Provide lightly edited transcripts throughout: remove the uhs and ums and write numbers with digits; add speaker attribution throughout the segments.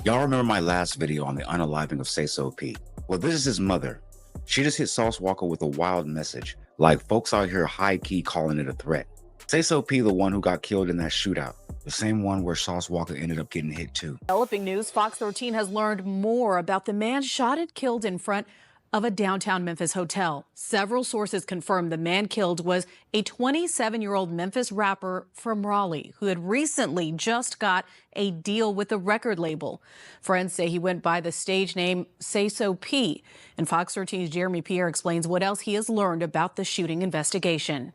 Speaker 1: Y'all remember my last video on the unaliving of Sayso P? Well, this is his mother. She just hit Sauce Walka with a wild message, like folks out here high-key calling it a threat. Sayso P, the one who got killed in that shootout, the same one where Sauce Walka ended up getting hit too.
Speaker 2: Developing news, Fox 13 has learned more about the man shot and killed in front of a downtown Memphis hotel. Several sources confirmed the man killed was a 27-year-old Memphis rapper from Raleigh who had recently just got a deal with a record label. Friends say he went by the stage name Sayso P. And Fox 13's Jeremy Pierre explains what else he has learned about the shooting investigation.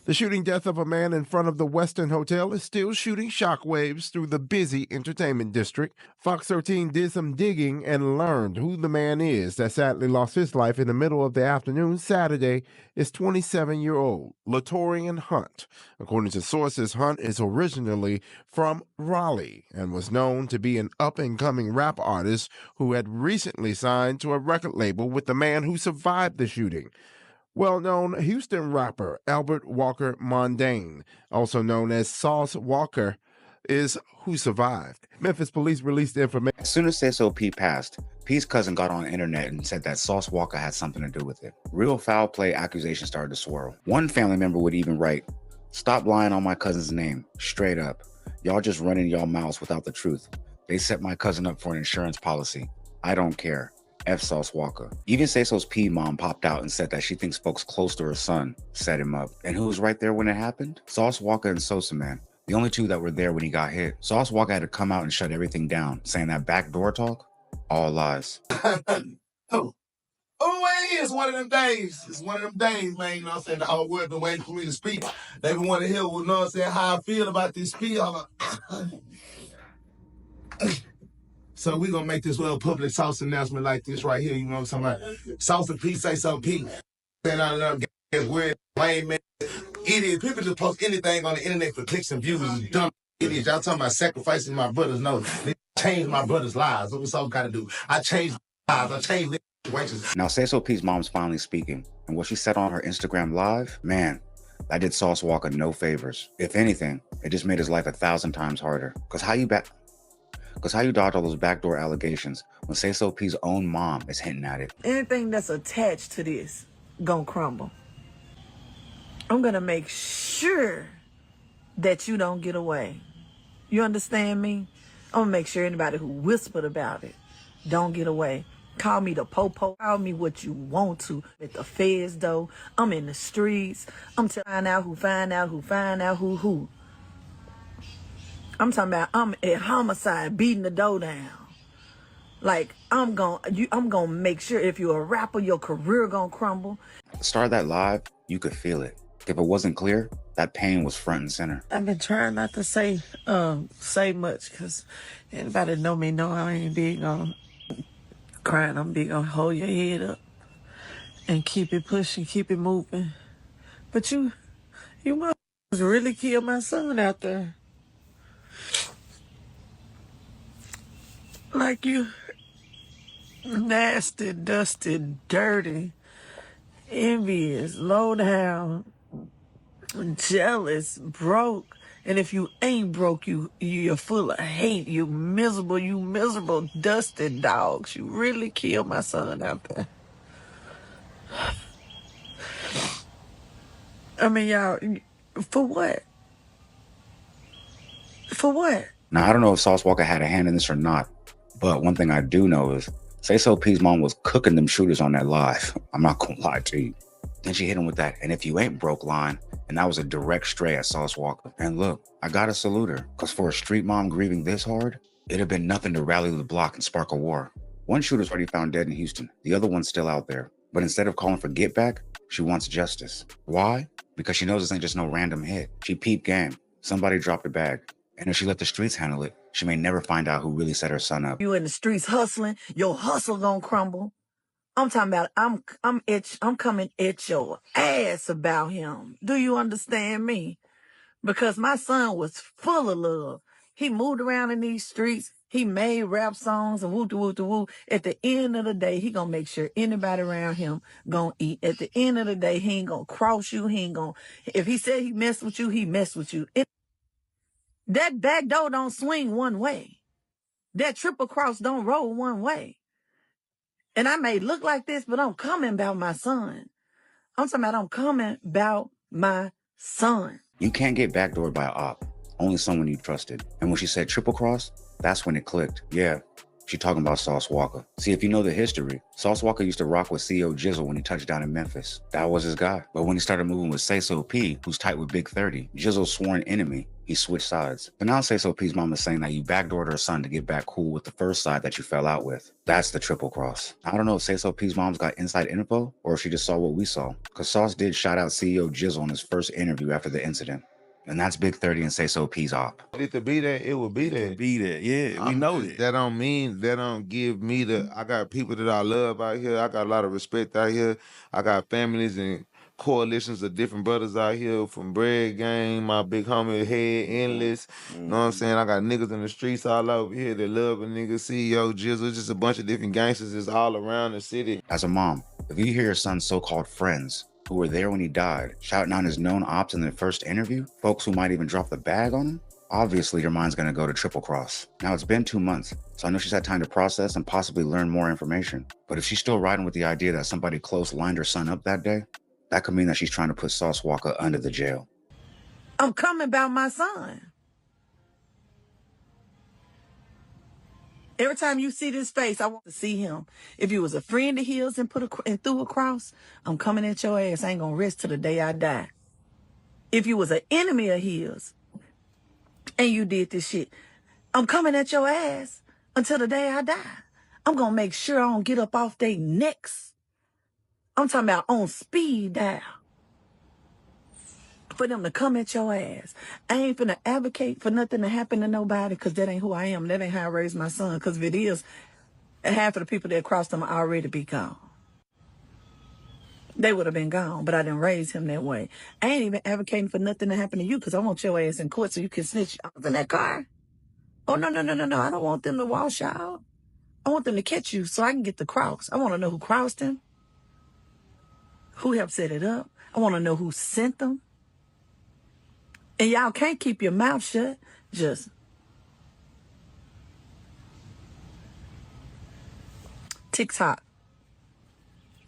Speaker 3: The shooting death of a man in front of the Westin Hotel is still shooting shockwaves through the busy entertainment district. Fox 13 did some digging and learned who the man is that sadly lost his life in the middle of the afternoon Saturday is 27-year-old Latorian Hunt. According to sources, Hunt is originally from Raleigh and was known to be an up-and-coming rap artist who had recently signed to a record label with the man who survived the shooting. Well-known Houston rapper Albert Walker Mondane, also known as Sauce Walka, is who survived. Memphis police released information.
Speaker 1: As soon as Sayso P passed, P's cousin got on the internet and said that Sauce Walka had something to do with it. Real foul play accusations started to swirl. One family member would even write, "Stop lying on my cousin's name, straight up. Y'all just running y'all mouths without the truth. They set my cousin up for an insurance policy. I don't care. F Sauce Walka." Even Sayso's P mom popped out and said that she thinks folks close to her son set him up. And who was right there when it happened? Sauce Walka and Sosa Man, the only two that were there when he got hit. Sauce Walka had to come out and shut everything down, saying that backdoor talk, all lies.
Speaker 4: Oh, it is one of them days. It's one of them days, man. You know what I'm saying? The whole world been waiting for me to speak. They want to hear, you know what I'm saying, how I feel about this speech. So we're going to make this little public sauce announcement like this right here. You know what I'm talking about? Sauce P, Sayso P. And I love weird, lame, man. Idiot. People just post anything on the internet for clicks and views. You dumb idiots. Y'all talking about sacrificing my brothers. No, they changed my brothers' lives. What was all got to do? I changed lives. I changed their situations.
Speaker 1: Now, Sayso P's mom's finally speaking. And what she said on her Instagram live, man, that did Sauce Walka no favors. If anything, it just made his life 1,000 times harder. Because how you dodge all those backdoor allegations when Sayso P's own mom is hinting at it?
Speaker 5: Anything that's attached to this gonna crumble. I'm gonna make sure that you don't get away. You understand me? I'm gonna make sure anybody who whispered about it don't get away. Call me the popo. Call me what you want to. At the feds, though, I'm in the streets. I'm find out who find out who find out who. I'm talking about I'm at homicide, beating the door down. Like I'm gonna make sure if you're a rapper, your career gonna crumble.
Speaker 1: At the start of that live, you could feel it. If it wasn't clear, that pain was front and center.
Speaker 6: I've been trying not to say much because anybody know me know I ain't big on crying. I'm big on hold your head up and keep it pushing, keep it moving. But you must really kill my son out there. Like you nasty, dusty, dirty, envious, low down, jealous, broke. And if you ain't broke, you're full of hate. You miserable, dusty dogs. You really killed my son out there. I mean, y'all, for what? For what?
Speaker 1: Now, I don't know if Sauce Walka had a hand in this or not, but one thing I do know is Sayso P's mom was cooking them shooters on that live. I'm not gonna lie to you. Then she hit him with that, "and if you ain't broke" line, and that was a direct stray at Sauce Walka. And look, I gotta salute her, because for a street mom grieving this hard, it'd have been nothing to rally the block and spark a war. One shooter's already found dead in Houston. The other one's still out there. But instead of calling for get back, she wants justice. Why? Because she knows this ain't just no random hit. She peeped game. Somebody dropped a bag. And if she let the streets handle it, she may never find out who really set her son up.
Speaker 5: You in the streets hustling, your hustle gonna crumble. I'm talking about I'm coming at your ass about him. Do you understand me? Because my son was full of love. He moved around in these streets. He made rap songs and woo. At the end of the day, he gonna make sure anybody around him gonna eat. At the end of the day, he ain't gonna cross you. If he said he messed with you, he messed with you. That back door don't swing one way. That triple cross don't roll one way. And I may look like this, but I'm coming about my son. I'm talking about I'm coming about my son.
Speaker 1: You can't get backdoored by an op, only someone you trusted. And when she said triple cross, that's when it clicked. Yeah, she talking about Sauce Walka. See, if you know the history, Sauce Walka used to rock with CEO Jizzle when he touched down in Memphis. That was his guy. But when he started moving with Sayso P, who's tight with Big 30, Jizzle's sworn enemy, he switched sides. But now Sayso P's mom is saying that you backdoored her son to get back cool with the first side that you fell out with. That's the triple cross. I don't know if Sayso P's mom's got inside info or if she just saw what we saw. Because Sauce did shout out CEO Jizzle in his first interview after the incident. And that's Big 30 and Sayso P's op.
Speaker 3: It to be there, it will be there.
Speaker 7: Be there, yeah. We know that.
Speaker 3: That don't give me the. I got people that I love out here. I got a lot of respect out here. I got families and coalitions of different brothers out here from Bread Gang, my big homie Head Endless. You know what I'm saying? I got niggas in the streets all over here that love a nigga, CEO Jizzle, just a bunch of different gangsters that's all around the city.
Speaker 1: As a mom, if you hear your son's so-called friends who were there when he died, shouting out his known ops in their first interview, folks who might even drop the bag on him, obviously your mind's gonna go to triple cross. Now it's been 2 months, so I know she's had time to process and possibly learn more information. But if she's still riding with the idea that somebody close lined her son up that day, that could mean that she's trying to put Sauce Walka under the jail.
Speaker 5: I'm coming about my son. Every time you see this face, I want to see him. If you was a friend of his and threw a cross, I'm coming at your ass. I ain't gonna rest till the day I die. If you was an enemy of his and you did this shit, I'm coming at your ass until the day I die. I'm gonna make sure I don't get up off their necks. I'm talking about on speed dial. For them to come at your ass. I ain't finna advocate for nothing to happen to nobody because that ain't who I am. That ain't how I raised my son. Because if it is, half of the people that crossed him already be gone. They would have been gone, but I didn't raise him that way. I ain't even advocating for nothing to happen to you because I want your ass in court so you can snitch. I was in that car. Oh, no. I don't want them to wash out. I want them to catch you so I can get the cross. I want to know who crossed him, who helped set it up. I want to know who sent them. And y'all can't keep your mouth shut. Just TikTok.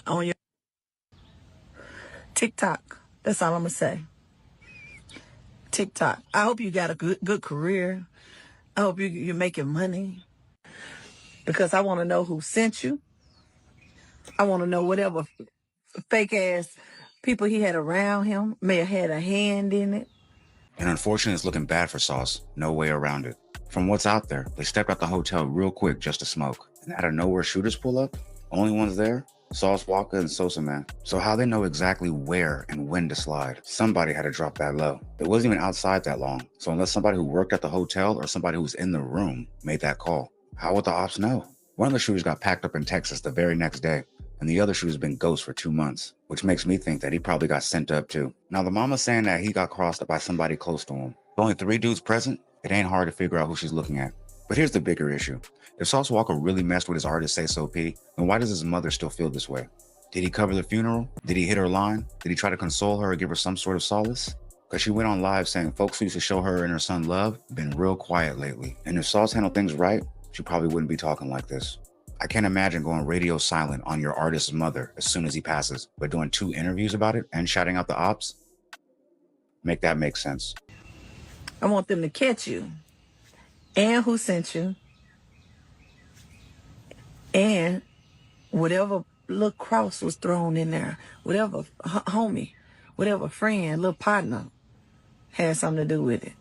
Speaker 5: On your TikTok. That's all I'm going to say. TikTok. I hope you got a good career. I hope you're making money. Because I want to know who sent you. I want to know whatever fake ass people he had around him may have had a hand in it.
Speaker 1: And unfortunately, it's looking bad for Sauce. No way around it. From what's out there, they stepped out the hotel real quick just to smoke. And out of nowhere, shooters pull up. Only ones there, Sauce Walka and Sosa Man. So how they know exactly where and when to slide? Somebody had to drop that low. It wasn't even outside that long. So unless somebody who worked at the hotel or somebody who was in the room made that call, how would the ops know? One of the shooters got packed up in Texas the very next day, and the other shooter's been ghost for 2 months, which makes me think that he probably got sent up too. Now the mama's saying that he got crossed up by somebody close to him. With only 3 dudes present, it ain't hard to figure out who she's looking at. But here's the bigger issue. If Sauce Walka really messed with his artist Sayso P, then why does his mother still feel this way? Did he cover the funeral? Did he hit her line? Did he try to console her or give her some sort of solace? Because she went on live saying folks who used to show her and her son love been real quiet lately. And if Sauce handled things right, she probably wouldn't be talking like this. I can't imagine going radio silent on your artist's mother as soon as he passes, but doing 2 interviews about it and shouting out the ops? Make that make sense.
Speaker 5: I want them to catch you and who sent you and whatever little cross was thrown in there, whatever homie, whatever friend, little partner had something to do with it.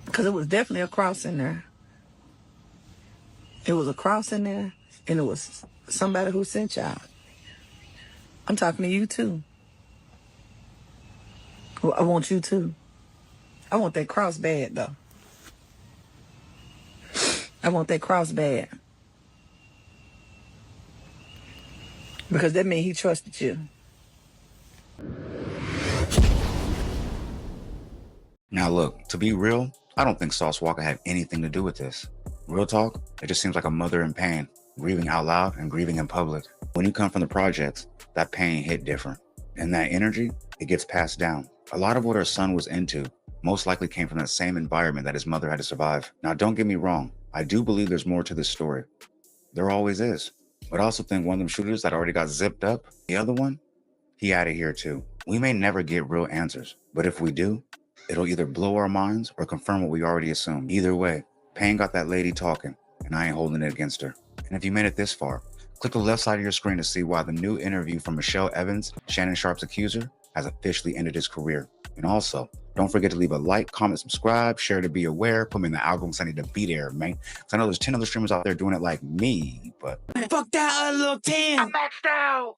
Speaker 5: Because it was definitely a cross in there. It was a cross in there, and it was somebody who sent y'all. I'm talking to you, too. Well, I want you, too. I want that cross bad, though. I want that cross bad. Because that means he trusted you.
Speaker 1: Now look, to be real, I don't think Sauce Walka had anything to do with this. Real talk, it just seems like a mother in pain, grieving out loud and grieving in public. When you come from the projects, that pain hit different. And that energy, it gets passed down. A lot of what her son was into most likely came from that same environment that his mother had to survive. Now, don't get me wrong. I do believe there's more to this story. There always is. But I also think one of them shooters that already got zipped up, the other one, he out of here too. We may never get real answers, but if we do, it'll either blow our minds or confirm what we already assumed. Either way, Payne got that lady talking, and I ain't holding it against her. And if you made it this far, click the left side of your screen to see why the new interview from Michelle Evans, Shannon Sharp's accuser, has officially ended his career. And also, don't forget to leave a like, comment, subscribe, share to be aware, put me in the algorithm so I need to be there, man. Because I know there's 10 other streamers out there doing it like me, but...
Speaker 7: Fuck that, little 10.
Speaker 8: I'm maxed out.